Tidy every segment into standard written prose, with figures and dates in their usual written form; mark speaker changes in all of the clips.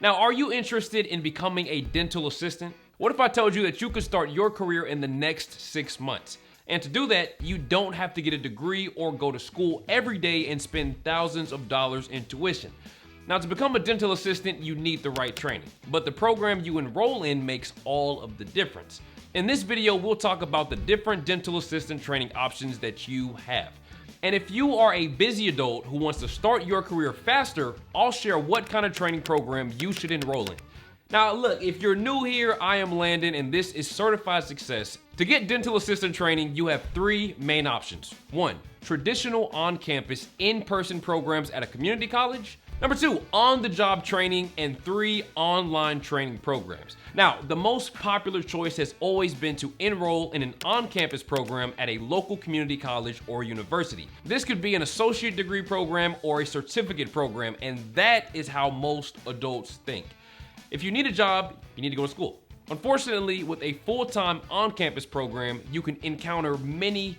Speaker 1: Now, are you interested in becoming a dental assistant? What if I told you that you could start your career in the next 6 months? And to do that, you don't have to get a degree or go to school every day and spend thousands of dollars in tuition. Now, to become a dental assistant, you need the right training, but the program you enroll in makes all of the difference. In this video, we'll talk about the different dental assistant training options that you have. And if you are a busy adult who wants to start your career faster, I'll share what kind of training program you should enroll in. Now, look, if you're new here, I am Landon, and this is Certified Success. To get dental assistant training, you have 3 main options. 1, traditional on-campus, in-person programs at a community college. Number 2, on-the-job training, and 3, online training programs. Now, the most popular choice has always been to enroll in an on-campus program at a local community college or university. This could be an associate degree program or a certificate program, and that is how most adults think. If you need a job, you need to go to school. Unfortunately, with a full-time on-campus program, you can encounter many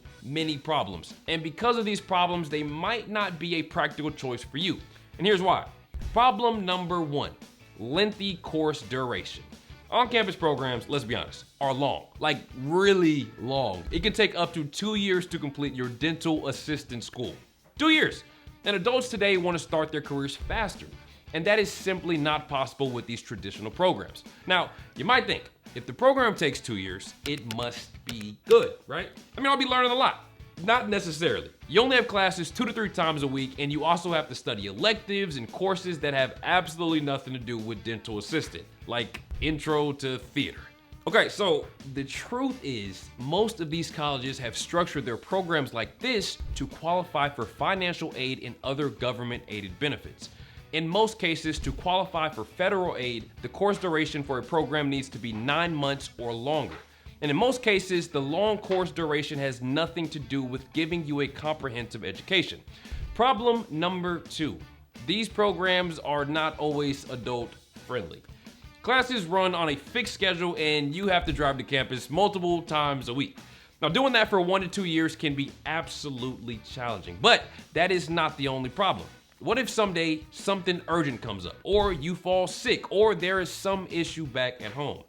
Speaker 1: problems. And because of these problems, they might not be a practical choice for you. And here's why. Problem number 1, lengthy course duration. On-campus programs, let's be honest, are long, like really long. It can take up to 2 years to complete your dental assistant school. 2 years. And adults today want to start their careers faster. And that is simply not possible with these traditional programs. Now, you might think, if the program takes 2 years, it must be good, right? I mean, I'll be learning a lot. Not necessarily. You only have classes 2 to 3 times a week, and you also have to study electives and courses that have absolutely nothing to do with dental assistant, like intro to theater. Okay, so the truth is, most of these colleges have structured their programs like this to qualify for financial aid and other government-aided benefits. In most cases, to qualify for federal aid, the course duration for a program needs to be 9 months or longer. And in most cases, the long course duration has nothing to do with giving you a comprehensive education. Problem number 2, these programs are not always adult friendly. Classes run on a fixed schedule and you have to drive to campus multiple times a week. Now, doing that for 1 to 2 years can be absolutely challenging, but that is not the only problem. What if someday something urgent comes up, or you fall sick, or there is some issue back at home?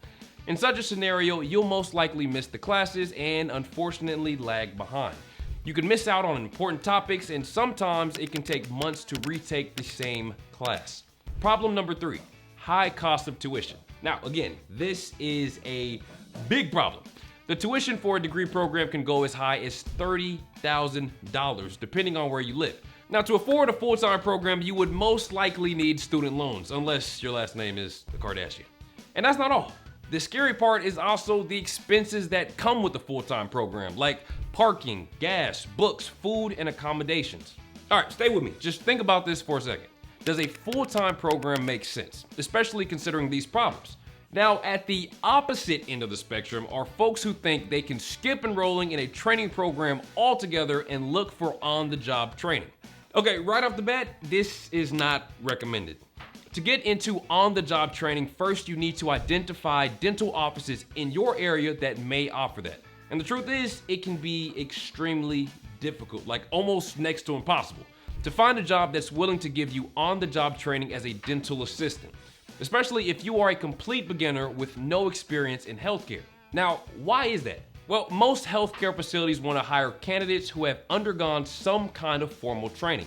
Speaker 1: In such a scenario, you'll most likely miss the classes and unfortunately lag behind. You can miss out on important topics, and sometimes it can take months to retake the same class. Problem number 3, high cost of tuition. Now, again, this is a big problem. The tuition for a degree program can go as high as $30,000, depending on where you live. Now, to afford a full-time program, you would most likely need student loans, unless your last name is the Kardashian. And that's not all. The scary part is also the expenses that come with a full-time program, like parking, gas, books, food, and accommodations. All right, stay with me. Just think about this for a second. Does a full-time program make sense, especially considering these problems? Now, at the opposite end of the spectrum are folks who think they can skip enrolling in a training program altogether and look for on-the-job training. Okay, right off the bat, this is not recommended. To get into on-the-job training, first you need to identify dental offices in your area that may offer that. And the truth is, it can be extremely difficult, like almost next to impossible, to find a job that's willing to give you on-the-job training as a dental assistant, especially if you are a complete beginner with no experience in healthcare. Now, why is that? Well, most healthcare facilities want to hire candidates who have undergone some kind of formal training.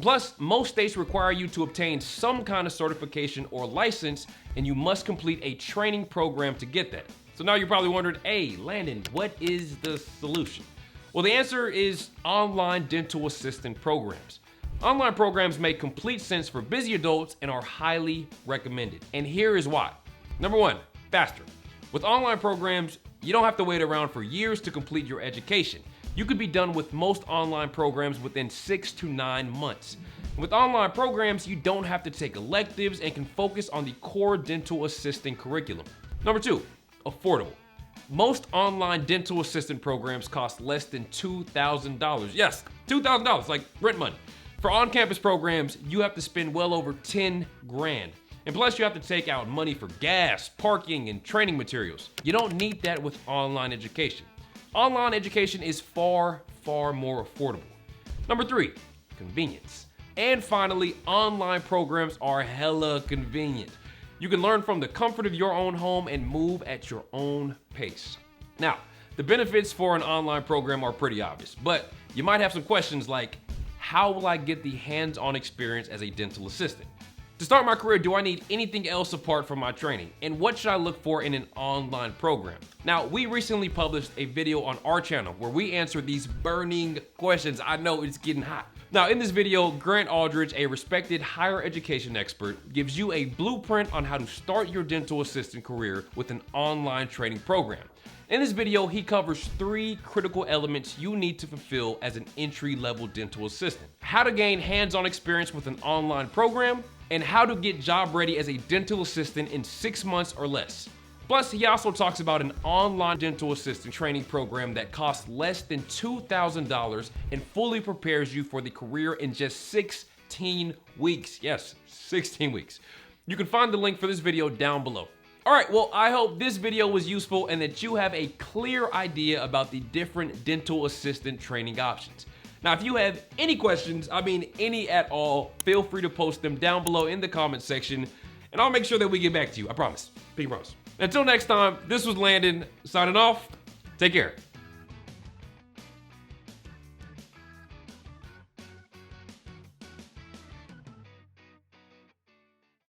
Speaker 1: Plus, most states require you to obtain some kind of certification or license, and you must complete a training program to get that. So now you're probably wondering, hey, Landon, what is the solution? Well, the answer is online dental assistant programs. Online programs make complete sense for busy adults and are highly recommended. And here is why. Number 1, faster. With online programs, you don't have to wait around for years to complete your education. You could be done with most online programs within 6 to 9 months. With online programs, you don't have to take electives and can focus on the core dental assistant curriculum. Number 2, affordable. Most online dental assistant programs cost less than $2,000. Yes, $2,000, like rent money. For on-campus programs, you have to spend well over 10 grand. And plus you have to take out money for gas, parking, and training materials. You don't need that with online education. Online education is far more affordable. Number 3, convenience. And finally, online programs are hella convenient. You can learn from the comfort of your own home and move at your own pace. Now, the benefits for an online program are pretty obvious, but you might have some questions like, how will I get the hands-on experience as a dental assistant? To start my career, do I need anything else apart from my training? And what should I look for in an online program? Now, we recently published a video on our channel where we answer these burning questions. I know it's getting hot. Now, in this video, Grant Aldridge, a respected higher education expert, gives you a blueprint on how to start your dental assistant career with an online training program. In this video, he covers 3 critical elements you need to fulfill as an entry-level dental assistant: how to gain hands-on experience with an online program, and how to get job ready as a dental assistant in 6 months or less. Plus, he also talks about an online dental assistant training program that costs less than $2,000 and fully prepares you for the career in just 16 weeks. Yes, 16 weeks. You can find the link for this video down below. All right, well, I hope this video was useful and that you have a clear idea about the different dental assistant training options. Now, if you have any questions, any at all, feel free to post them down below in the comment section, and I'll make sure that we get back to you. I promise. Big promise. Until next time, this was Landon signing off. Take care.